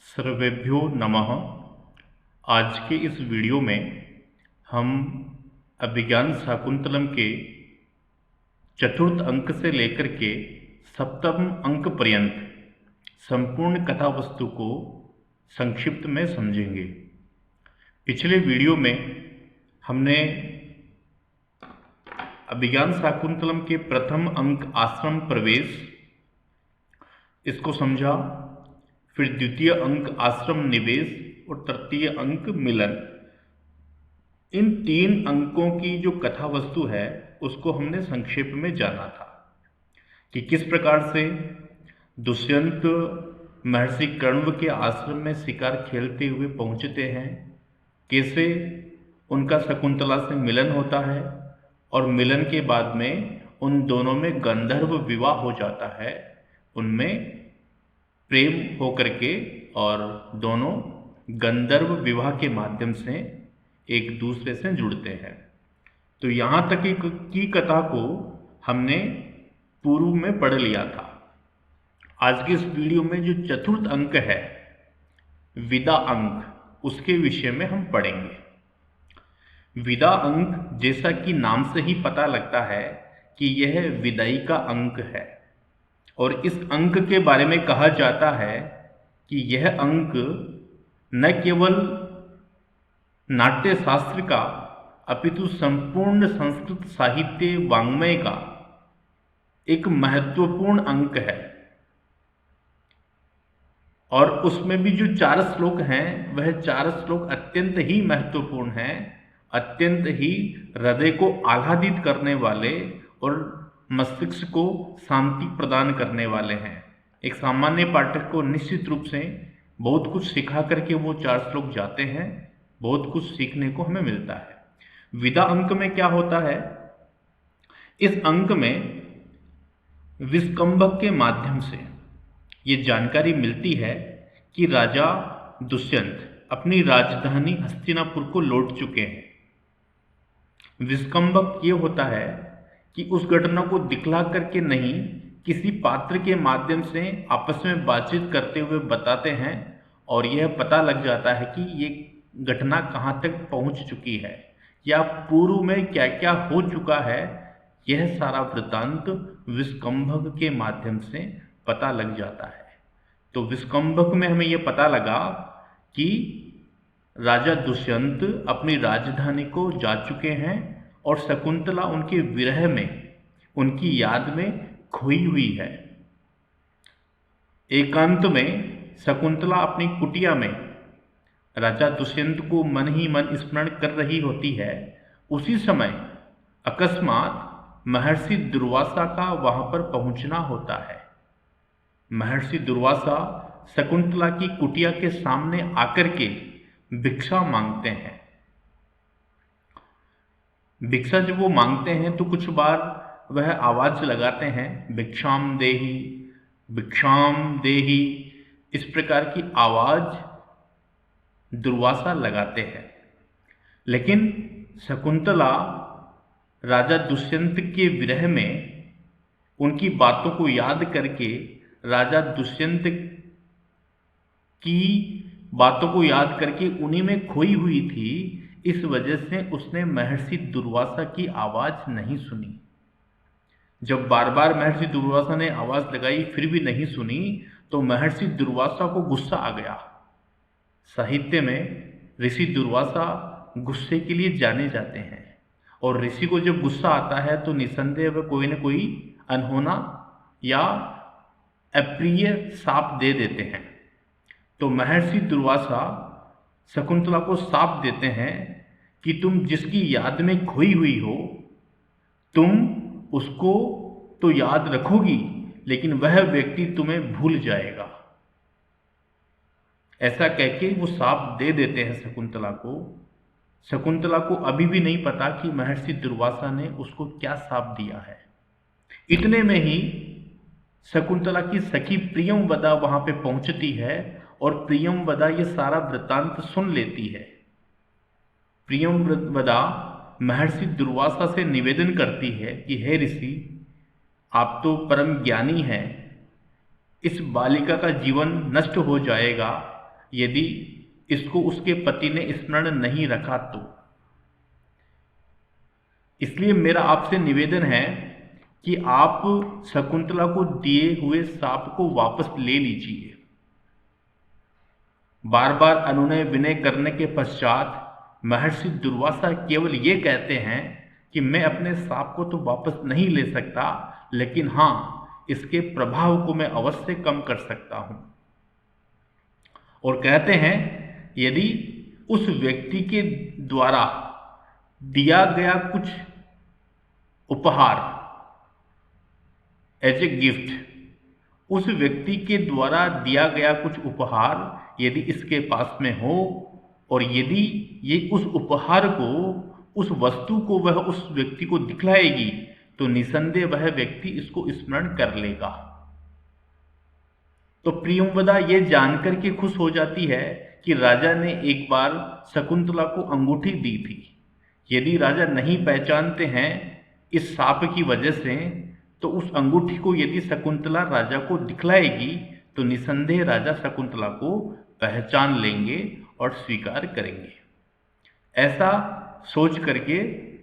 सर्वेभ्यो नमः। आज के इस वीडियो में हम अभिज्ञान शाकुंतलम के चतुर्थ अंक से लेकर के सप्तम अंक पर्यंत संपूर्ण कथा वस्तु को संक्षिप्त में समझेंगे। पिछले वीडियो में हमने अभिज्ञान शाकुंतलम के प्रथम अंक आश्रम प्रवेश इसको समझा, फिर द्वितीय अंक आश्रम निवेश और तृतीय अंक मिलन। इन तीन अंकों की जो कथा वस्तु है उसको हमने संक्षेप में जाना था कि किस प्रकार से दुष्यंत महर्षि कण्व के आश्रम में शिकार खेलते हुए पहुंचते हैं, कैसे उनका शकुंतला से मिलन होता है और मिलन के बाद में उन दोनों में गंधर्व विवाह हो जाता है, उनमें प्रेम होकर के और दोनों गंधर्व विवाह के माध्यम से एक दूसरे से जुड़ते हैं। तो यहाँ तक की कथा को हमने पूर्व में पढ़ लिया था। आज के इस वीडियो में जो चतुर्थ अंक है विदा अंक, उसके विषय में हम पढ़ेंगे। विदा अंक जैसा कि नाम से ही पता लगता है कि यह विदाई का अंक है और इस अंक के बारे में कहा जाता है कि यह अंक न केवल नाट्य शास्त्र का अपितु संपूर्ण संस्कृत साहित्य वाङ्मय का एक महत्वपूर्ण अंक है। और उसमें भी जो 4 श्लोक हैं वह 4 श्लोक अत्यंत ही महत्वपूर्ण हैं, अत्यंत ही हृदय को आह्लादित करने वाले और मस्तिष्क को शांति प्रदान करने वाले हैं। एक सामान्य पाठक को निश्चित रूप से बहुत कुछ सिखा करके वो 4 श्लोक जाते हैं, बहुत कुछ सीखने को हमें मिलता है। विदा अंक में क्या होता है? इस अंक में विष्कंभक के माध्यम से ये जानकारी मिलती है कि राजा दुष्यंत अपनी राजधानी हस्तिनापुर को लौट चुके हैं। विष्कंभक ये होता है कि उस घटना को दिखला करके नहीं, किसी पात्र के माध्यम से आपस में बातचीत करते हुए बताते हैं और यह पता लग जाता है कि ये घटना कहाँ तक पहुँच चुकी है या पूर्व में क्या क्या हो चुका है। यह सारा वृत्तांत विष्कंभक के माध्यम से पता लग जाता है। तो विष्कंभक में हमें यह पता लगा कि राजा दुष्यंत अपनी राजधानी को जा चुके हैं और शकुंतला उनके विरह में, उनकी याद में खोई हुई है। एकांत में शकुंतला अपनी कुटिया में राजा दुष्यंत को मन ही मन स्मरण कर रही होती है। उसी समय अकस्मात महर्षि दुर्वासा का वहां पर पहुंचना होता है। महर्षि दुर्वासा शकुंतला की कुटिया के सामने आकर के भिक्षा मांगते हैं। भिक्षा जब वो मांगते हैं तो कुछ बार वह आवाज लगाते हैं, भिक्षाम देहि, भिक्षाम देहि, इस प्रकार की आवाज दुर्वासा लगाते हैं। लेकिन शकुंतला राजा दुष्यंत के विरह में उनकी बातों को याद करके, राजा दुष्यंत की बातों को याद करके उन्हीं में खोई हुई थी, इस वजह से उसने महर्षि दुर्वासा की आवाज नहीं सुनी। जब बार बार महर्षि दुर्वासा ने आवाज लगाई फिर भी नहीं सुनी तो महर्षि दुर्वासा को गुस्सा आ गया। साहित्य में ऋषि दुर्वासा गुस्से के लिए जाने जाते हैं और ऋषि को जब गुस्सा आता है तो निसंदेह वह कोई न कोई अनहोना या अप्रिय शाप दे देते हैं। तो महर्षि दुर्वासा शकुंतला को शाप देते हैं कि तुम जिसकी याद में खोई हुई हो, तुम उसको तो याद रखोगी लेकिन वह व्यक्ति तुम्हें भूल जाएगा। ऐसा कहके वो शाप दे देते हैं शकुंतला को। शकुंतला को अभी भी नहीं पता कि महर्षि दुर्वासा ने उसको क्या शाप दिया है। इतने में ही शकुंतला की सखी प्रियंवदा वहां पे पहुंचती है और प्रियंवदा ये सारा वृत्तांत सुन लेती है। प्रियंवदा महर्षि दुर्वासा से निवेदन करती है कि हे ऋषि, आप तो परम ज्ञानी हैं, इस बालिका का जीवन नष्ट हो जाएगा यदि इसको उसके पति ने स्मरण नहीं रखा तो। इसलिए मेरा आपसे निवेदन है कि आप शकुंतला को दिए हुए साप को वापस ले लीजिए। बार बार अनुनय विनय करने के पश्चात महर्षि दुर्वासा केवल ये कहते हैं कि मैं अपने साप को तो वापस नहीं ले सकता, लेकिन हाँ, इसके प्रभाव को मैं अवश्य कम कर सकता हूं। और कहते हैं यदि उस व्यक्ति के द्वारा दिया गया कुछ उपहार एज ए गिफ्ट, उस व्यक्ति के द्वारा दिया गया कुछ उपहार यदि इसके पास में हो और यदि ये उस उपहार को, उस वस्तु को वह उस व्यक्ति को दिखलाएगी तो निसंदेह वह व्यक्ति इसको स्मरण कर लेगा। तो प्रियंवदा ये जानकर के खुश हो जाती है कि राजा ने एक बार शकुंतला को अंगूठी दी थी। यदि राजा नहीं पहचानते हैं इस साप की वजह से, तो उस अंगूठी को यदि शकुंतला राजा को दिखलाएगी तो निसंदेह राजा शकुंतला को पहचान लेंगे और स्वीकार करेंगे। ऐसा सोच करके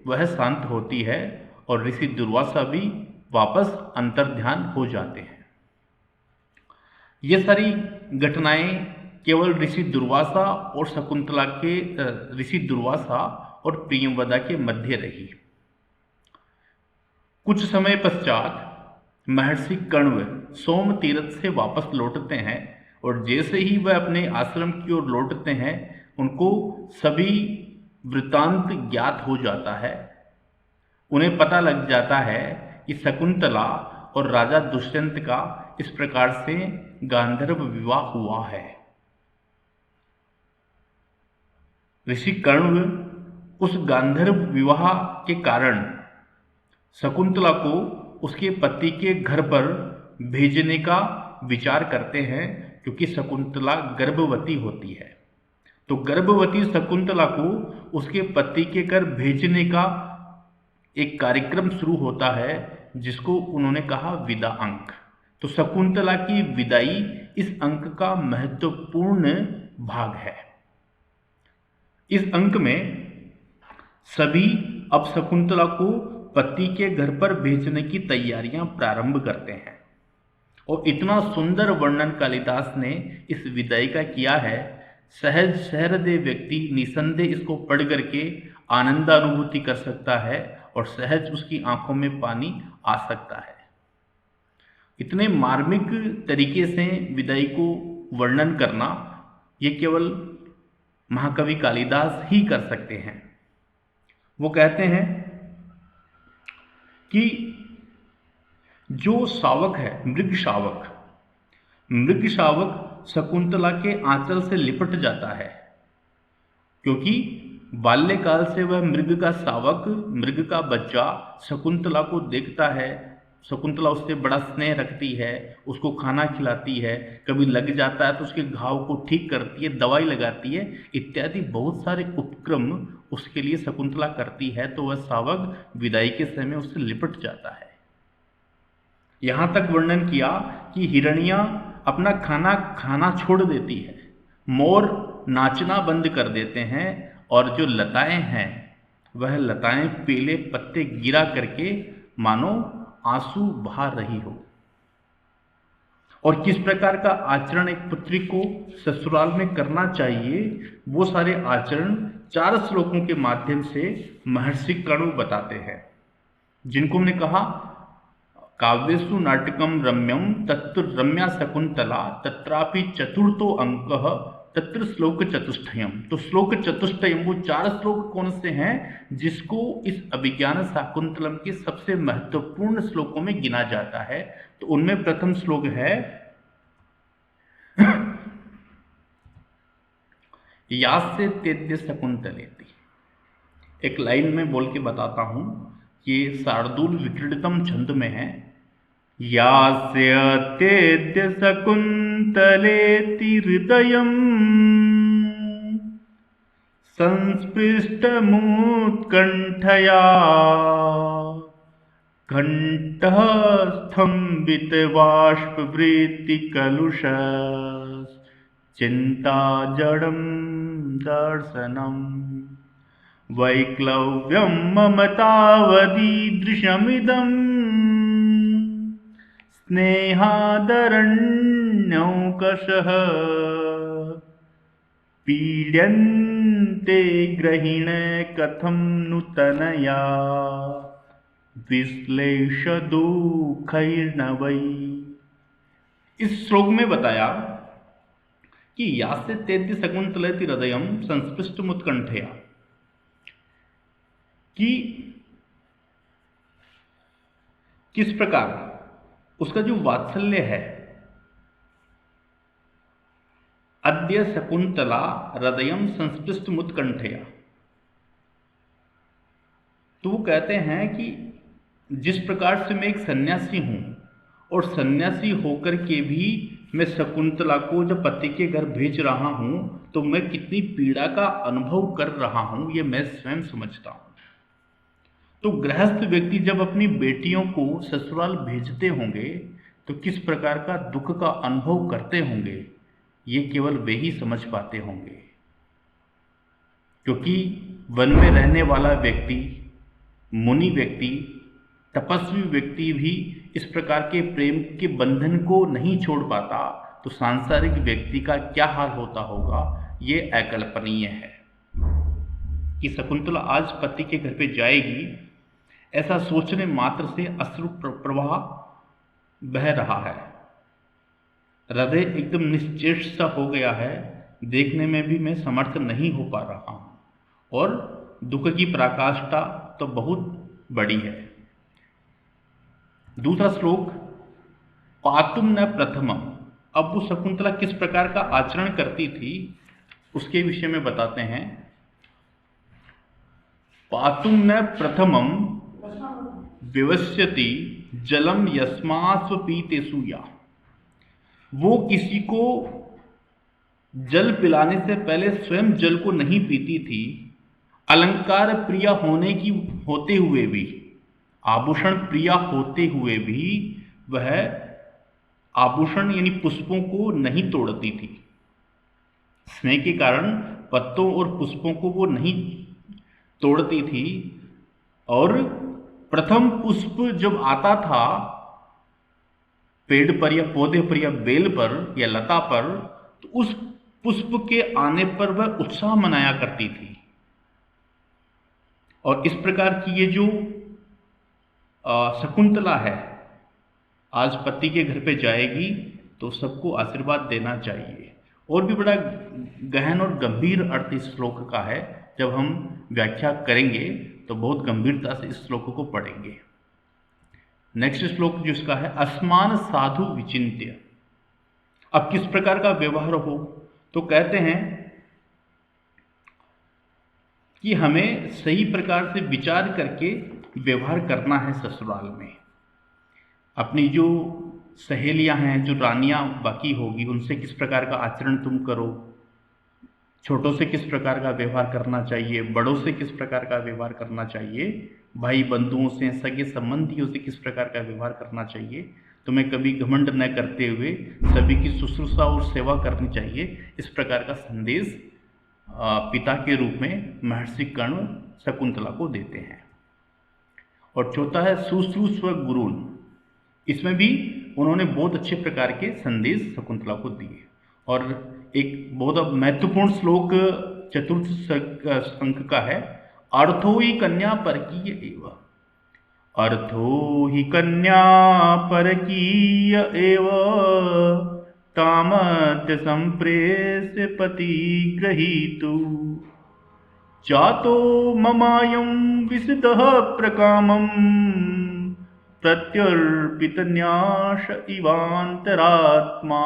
वह शांत होती है और ऋषि दुर्वासा भी वापस अंतर्ध्यान हो जाते हैं। ये सारी घटनाएं केवल ऋषि दुर्वासा और शकुंतला के ऋषि दुर्वासा और प्रियंवदा के मध्य रही। कुछ समय पश्चात महर्षि कण्व सोम तीर्थ से वापस लौटते हैं और जैसे ही वह अपने आश्रम की ओर लौटते हैं उनको सभी वृतांत ज्ञात हो जाता है। उन्हें पता लग जाता है कि शकुंतला और राजा दुष्यंत का इस प्रकार से गांधर्व विवाह हुआ है। ऋषि कण्व उस गांधर्व विवाह के कारण शकुंतला को उसके पति के घर पर भेजने का विचार करते हैं, क्योंकि शकुंतला गर्भवती होती है। तो गर्भवती शकुंतला को उसके पति के घर भेजने का एक कार्यक्रम शुरू होता है जिसको उन्होंने कहा विदा अंक। तो शकुंतला की विदाई इस अंक का महत्वपूर्ण भाग है। इस अंक में सभी अब शकुंतला को पति के घर पर भेजने की तैयारियां प्रारंभ करते हैं और इतना सुंदर वर्णन कालिदास ने इस विदाई का किया है, सहज सहृदय व्यक्ति निसंदेह इसको पढ़ करके आनंदानुभूति कर सकता है और सहज उसकी आंखों में पानी आ सकता है। इतने मार्मिक तरीके से विदाई को वर्णन करना ये केवल महाकवि कालिदास ही कर सकते हैं। वो कहते हैं कि जो शावक है, मृग शावक शकुंतला के आंचल से लिपट जाता है, क्योंकि बाल्यकाल से वह मृग का शावक, मृग का बच्चा शकुंतला को देखता है। शकुंतला उससे बड़ा स्नेह रखती है, उसको खाना खिलाती है, कभी लग जाता है तो उसके घाव को ठीक करती है, दवाई लगाती है, इत्यादि बहुत सारे उपक्रम उसके लिए शकुंतला करती है। तो वह शावक विदाई के समय उससे लिपट जाता है। यहां तक वर्णन किया कि हिरनियां अपना खाना खाना छोड़ देती है, मोर नाचना बंद कर देते हैं और जो लताएं हैं वह लताएं पीले पत्ते गिरा करके मानो आंसू बहा रही हो। और किस प्रकार का आचरण एक पुत्री को ससुराल में करना चाहिए, वो सारे आचरण 4 श्लोकों के माध्यम से महर्षि कण्व बताते हैं, जिनको हमने कहा काव्यसु नाटकम रम्यम तत्र रम्या शकुंतला तत्रापि चतुर्थो अंकः तत्र श्लोक चतुष्टयम। तो श्लोक चतुष्टयम वो 4 श्लोक कौन से हैं जिसको इस अभिज्ञान शाकुंतलम के सबसे महत्वपूर्ण श्लोकों में गिना जाता है। तो उनमें प्रथम श्लोक है यास्य तेद्य शकुंतलेति। एक लाइन में बोल के बताता हूं, ये शार्दूल विक्रीडितम छंद में है। यास्य तेद्य शकुंतलेति हृदयम् संस्पृष्टमुत्कण्ठया घण्टः स्तम्भितबाष्पवृत्तिकलुषः चिंता जड़म दर्शनम वैक्लव्यम ममतावदीदृशमिदं स्नेहादरण्यौकशः पीड्यन्ते ग्रहिण कथं नूतनया विश्लेष दुःखैर्न वै। इस श्लोक में बताया कि यास्य तेति शकुंतलेति हृदयम संस्पृष्टमुत्कंठया, कि किस प्रकार उसका जो वात्सल्य है, अद्य शकुंतला हृदयम संस्पृष्टमुत्कंठया, तो वो कहते हैं कि जिस प्रकार से मैं एक सन्यासी हूं और सन्यासी होकर के भी मैं शकुंतला को जब पति के घर भेज रहा हूं तो मैं कितनी पीड़ा का अनुभव कर रहा हूं, ये मैं स्वयं समझता हूं। तो गृहस्थ व्यक्ति जब अपनी बेटियों को ससुराल भेजते होंगे तो किस प्रकार का दुख का अनुभव करते होंगे, ये केवल वे ही समझ पाते होंगे। क्योंकि वन में रहने वाला व्यक्ति, मुनि व्यक्ति, तपस्वी व्यक्ति भी इस प्रकार के प्रेम के बंधन को नहीं छोड़ पाता, तो सांसारिक व्यक्ति का क्या हाल होता होगा, ये अकल्पनीय है। कि शकुंतला आज पति के घर पे जाएगी, ऐसा सोचने मात्र से अश्रु प्रवाह बह रहा है, हृदय एकदम निश्चेष्ट सा हो गया है, देखने में भी मैं समर्थ नहीं हो पा रहा हूं, और दुख की पराकाष्ठा तो बहुत बड़ी है। दूसरा श्लोक, पातुम न प्रथमम। अब वो शकुंतला किस प्रकार का आचरण करती थी उसके विषय में बताते हैं। पातुम न प्रथमम विवस्यति जलम यस्मास्व पीतेषु या। वो किसी को जल पिलाने से पहले स्वयं जल को नहीं पीती थी। अलंकार प्रिया होते हुए भी, आभूषण प्रिया होते हुए भी वह आभूषण यानी पुष्पों को नहीं तोड़ती थी। स्नेह के कारण पत्तों और पुष्पों को वो नहीं तोड़ती थी। और प्रथम पुष्प जब आता था पेड़ पर या पौधे पर या बेल पर या लता पर, तो उस पुष्प के आने पर वह उत्साह मनाया करती थी। और इस प्रकार की ये जो शकुंतला है, आज पति के घर पे जाएगी तो सबको आशीर्वाद देना चाहिए। और भी बड़ा गहन और गंभीर अर्थ इस श्लोक का है, जब हम व्याख्या करेंगे तो बहुत गंभीरता से इस श्लोक को पढ़ेंगे। नेक्स्ट श्लोक जिसका है, अस्मान साधु विचिन्त्य। अब किस प्रकार का व्यवहार हो, तो कहते हैं कि हमें सही प्रकार से विचार करके व्यवहार करना है ससुराल में। अपनी जो सहेलियां हैं, जो रानियां बाकी होगी, उनसे किस प्रकार का आचरण तुम करो, छोटों से किस प्रकार का व्यवहार करना चाहिए, बड़ों से किस प्रकार का व्यवहार करना चाहिए, भाई बंधुओं से, सगे संबंधियों से किस प्रकार का व्यवहार करना चाहिए। तुम्हें कभी घमंड न करते हुए सभी की शुश्रूषा और सेवा करनी चाहिए। इस प्रकार का संदेश पिता के रूप में महर्षि कर्ण शकुंतला को देते हैं। और चौथा है शुश्रूषव गुरुन। इसमें भी उन्होंने बहुत अच्छे प्रकार के संदेश शकुंतला को दिए। और एक बहुत महत्वपूर्ण श्लोक चतुर्थ अंक का है, अर्थो ही कन्या परकीय एव। अर्थो ही कन्या परकीय एव तामद्य संप्रेष्य पति ग्रहीतु जातो ममायं विशुद्धः प्रकामं प्रत्यर्पित न्यास इवांतरात्मा।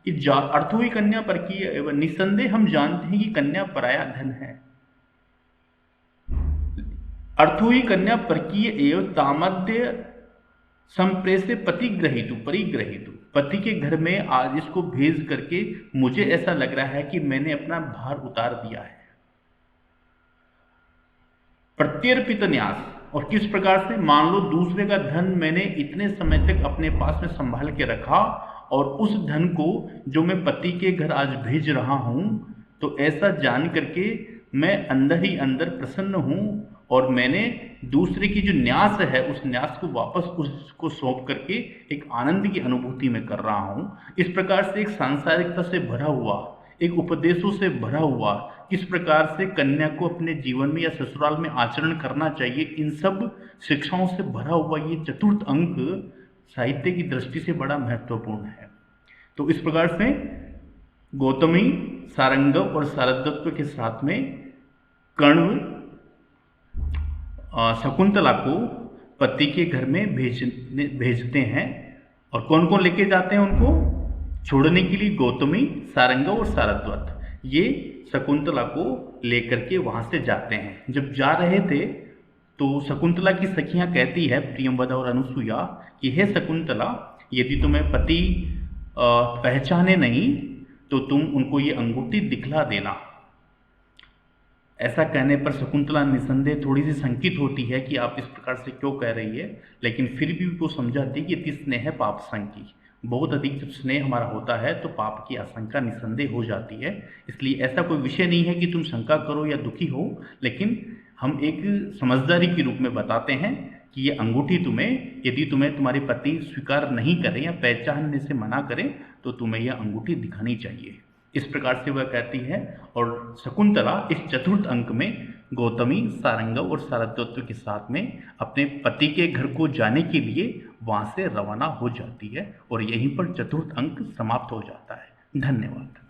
अर्थो ही कन्या परकीय एवं, निसंदेह हम जानते हैं कि कन्या पराया धन है। अर्थो ही कन्या परकीय एवं तामद्य संप्रेष्य पति ग्रहीतु परिग्रहीतु। पति के घर में आज इसको भेज करके मुझे ऐसा लग रहा है कि मैंने अपना भार उतार दिया है। प्रत्यर्पित न्यास, और किस प्रकार से, मान लो दूसरे का धन मैंने इतने समय तक अपने पास में संभाल के रखा और उस धन को जो मैं पति के घर आज भेज रहा हूँ, तो ऐसा जान करके मैं अंदर ही अंदर प्रसन्न हूँ और मैंने दूसरे की जो न्यास है उस न्यास को वापस उसको सौंप करके एक आनंद की अनुभूति में कर रहा हूँ। इस प्रकार से एक सांसारिकता से भरा हुआ, एक उपदेशों से भरा हुआ, किस प्रकार से कन्या को अपने जीवन में या ससुराल में आचरण करना चाहिए, इन सब शिक्षाओं से भरा हुआ ये चतुर्थ अंक साहित्य की दृष्टि से बड़ा महत्वपूर्ण है। तो इस प्रकार से गौतमी सारंगव और शारदत्व के साथ में कण्व शकुंतला को पति के घर में भेजते हैं। और कौन कौन लेके जाते हैं उनको छोड़ने के लिए? गौतमी, सारंगव और शारद्वत, ये शकुंतला को लेकर के वहां से जाते हैं। जब जा रहे थे तो शकुंतला की सखियां कहती है, प्रियंवदा और अनुसुईया, कि हे शकुंतला, यदि तुम्हें पति पहचाने नहीं तो तुम उनको ये अंगूठी दिखला देना। ऐसा कहने पर शकुंतला निसंदेह थोड़ी सी शंकित होती है कि आप इस प्रकार से क्यों कह रही है, लेकिन फिर भी वो समझाती है कि अति स्नेह है पाप संकी। बहुत अधिक जब स्नेह हमारा होता है तो पाप की आशंका निसंदेह हो जाती है। इसलिए ऐसा कोई विषय नहीं है कि तुम शंका करो या दुखी हो, लेकिन हम एक समझदारी के रूप में बताते हैं कि ये अंगूठी तुम्हें, यदि तुम्हें तुम्हारे पति स्वीकार नहीं करें या पहचानने से मना करें तो तुम्हें यह अंगूठी दिखानी चाहिए। इस प्रकार से वह कहती है और शकुंतला इस चतुर्थ अंक में गौतमी, सारंगव और शारदत्व के साथ में अपने पति के घर को जाने के लिए वहां से रवाना हो जाती है और यहीं पर चतुर्थ अंक समाप्त हो जाता है। धन्यवाद।